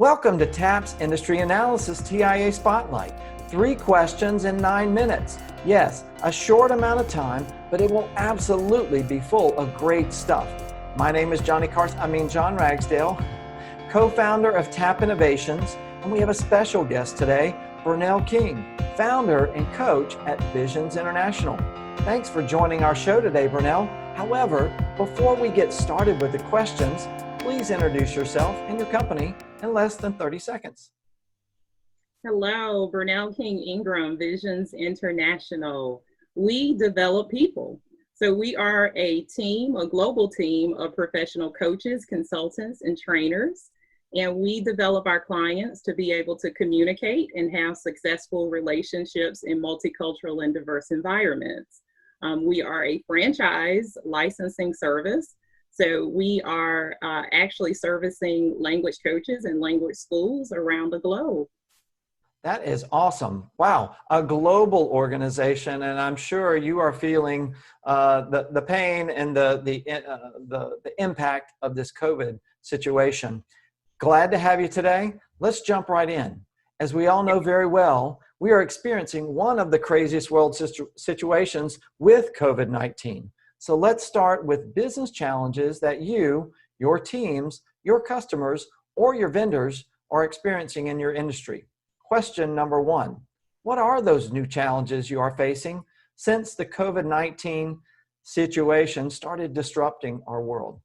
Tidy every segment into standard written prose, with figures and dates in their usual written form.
Welcome to TAP's Industry Analysis TIA Spotlight. 3 questions in 9 minutes. Yes, a short amount of time, but it will absolutely be full of great stuff. My name is John Ragsdale, co-founder of TAP Innovations, and we have a special guest today, Bernell King, founder and coach at Visions International. Thanks for joining our show today, Bernell. However, before we get started with the questions, please introduce yourself and your company in less than 30 seconds. Hello, Bernell King Ingram, Visions International. We develop people. So we are a team, a global team of professional coaches, consultants, and trainers. And we develop our clients to be able to communicate and have successful relationships in multicultural and diverse environments. We are a franchise licensing service. So we are actually servicing language coaches and language schools around the globe. That is awesome. Wow, a global organization, and I'm sure you are feeling the pain and the impact of this COVID situation. Glad to have you today. Let's jump right in. As we all know very well, we are experiencing one of the craziest world situations with COVID-19. So let's start with business challenges that you, your teams, your customers, or your vendors are experiencing in your industry. Question number 1, what are those new challenges you are facing since the COVID-19 situation started disrupting our world?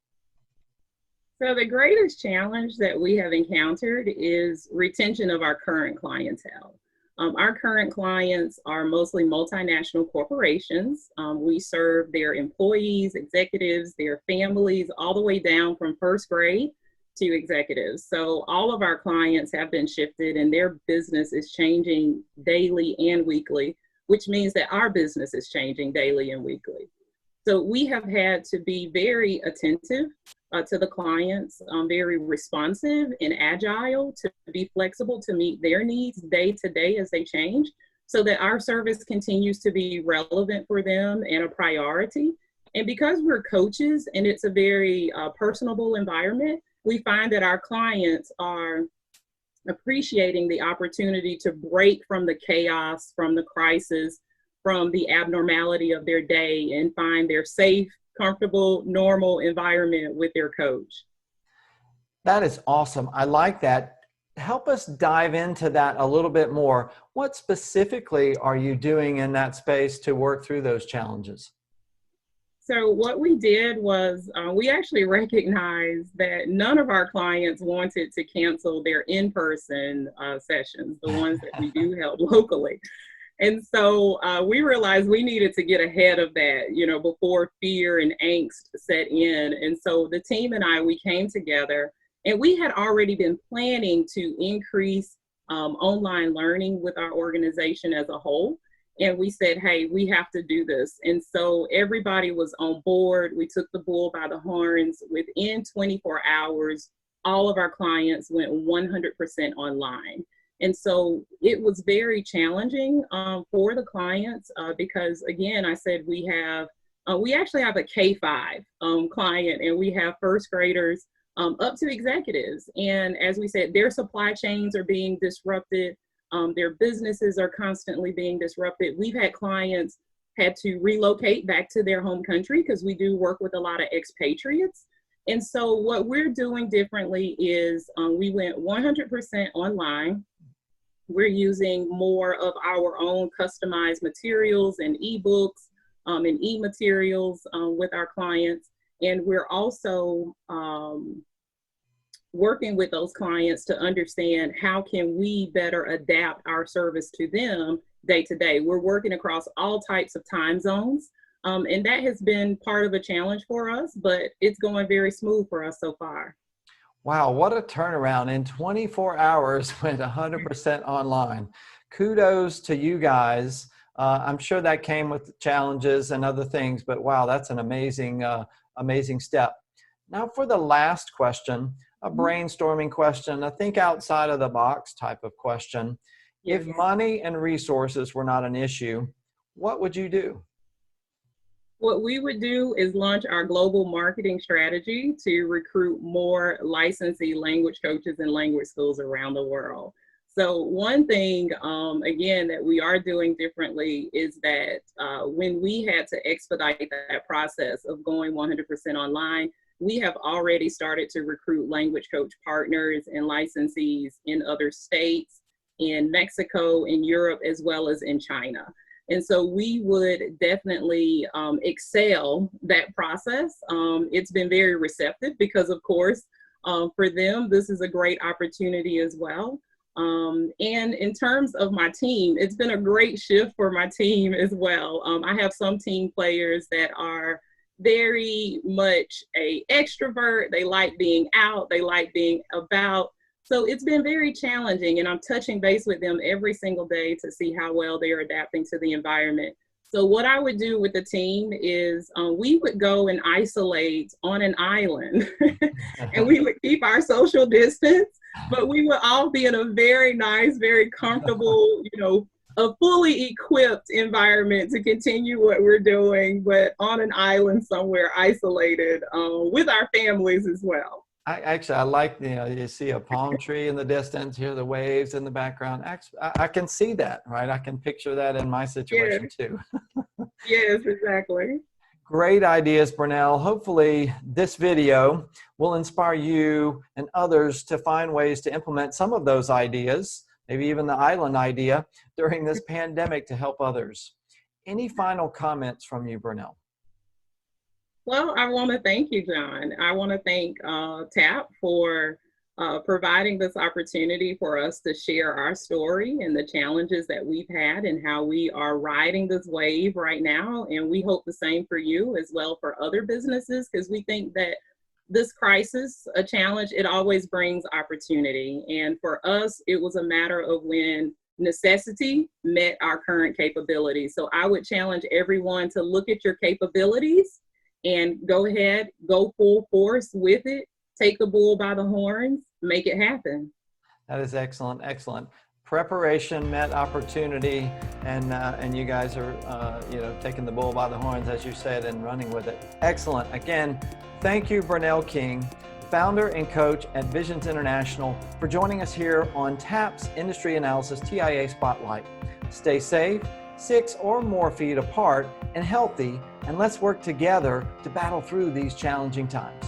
So the greatest challenge that we have encountered is retention of our current clientele. Our current clients are mostly multinational corporations. We serve their employees, executives, their families, all the way down from first grade to executives. So all of our clients have been shifted and their business is changing daily and weekly, which means that our business is changing daily and weekly. So we have had to be very attentive to the clients, very responsive and agile to be flexible to meet their needs day to day as they change, so that our service continues to be relevant for them and a priority. And because we're coaches and it's a very personable environment, we find that our clients are appreciating the opportunity to break from the chaos, from the crisis, from the abnormality of their day and find their safe, comfortable, normal environment with their coach. That is awesome. I like that. Help us dive into that a little bit more. What specifically are you doing in that space to work through those challenges? So what we did was we actually recognized that none of our clients wanted to cancel their in-person sessions, the ones that we do held locally. And so we realized we needed to get ahead of that, before fear and angst set in. And so the team and we came together, and we had already been planning to increase online learning with our organization as a whole. And we said, hey, we have to do this. And so everybody was on board. We took the bull by the horns. Within 24 hours, all of our clients went 100% online. And so it was very challenging for the clients because, again, I said we actually have a K-5 client, and we have first graders up to executives. And as we said, their supply chains are being disrupted. Their businesses are constantly being disrupted. We've had clients had to relocate back to their home country because we do work with a lot of expatriates. And so what we're doing differently is we went 100% online. We're using more of our own customized materials and ebooks and e-materials with our clients. And we're also working with those clients to understand how can we better adapt our service to them day to day. We're working across all types of time zones. And that has been part of a challenge for us, but it's going very smooth for us so far. Wow, what a turnaround. In 24 hours, went 100% online. Kudos to you guys. I'm sure that came with challenges and other things, but wow, that's an amazing step. Now for the last question, a brainstorming question, a think outside of the box type of question. Yes. If money and resources were not an issue, what would you do? What we would do is launch our global marketing strategy to recruit more licensee language coaches and language schools around the world. So one thing, again, that we are doing differently is that when we had to expedite that process of going 100% online, we have already started to recruit language coach partners and licensees in other states, in Mexico, in Europe, as well as in China. And so we would definitely excel that process. It's been very receptive because, of course, for them, this is a great opportunity as well. And in terms of my team, it's been a great shift for my team as well. I have some team players that are very much an extrovert. They like being out, they like being about. So it's been very challenging, and I'm touching base with them every single day to see how well they are adapting to the environment. So what I would do with the team is we would go and isolate on an island and we would keep our social distance, but we would all be in a very nice, very comfortable, a fully equipped environment to continue what we're doing, but on an island somewhere isolated with our families as well. I like, you see a palm tree in the distance, hear the waves in the background. I can see that, right? I can picture that in my situation too. Yes, exactly. Great ideas, Bernell. Hopefully this video will inspire you and others to find ways to implement some of those ideas, maybe even the island idea, during this pandemic to help others. Any final comments from you, Bernell? Well, I want to thank you, John. I want to thank TAP for providing this opportunity for us to share our story and the challenges that we've had and how we are riding this wave right now. And we hope the same for you as well for other businesses, because we think that this crisis, a challenge, it always brings opportunity. And for us, it was a matter of when necessity met our current capabilities. So I would challenge everyone to look at your capabilities and go ahead, go full force with it, take the bull by the horns, make it happen. That is excellent, excellent. Preparation met opportunity, and you guys are, taking the bull by the horns, as you said, and running with it. Excellent. Again, thank you, Bernell King, founder and coach at Visions International, for joining us here on TAP's Industry Analysis TIA Spotlight. Stay safe, 6 or more feet apart, and healthy, and let's work together to battle through these challenging times.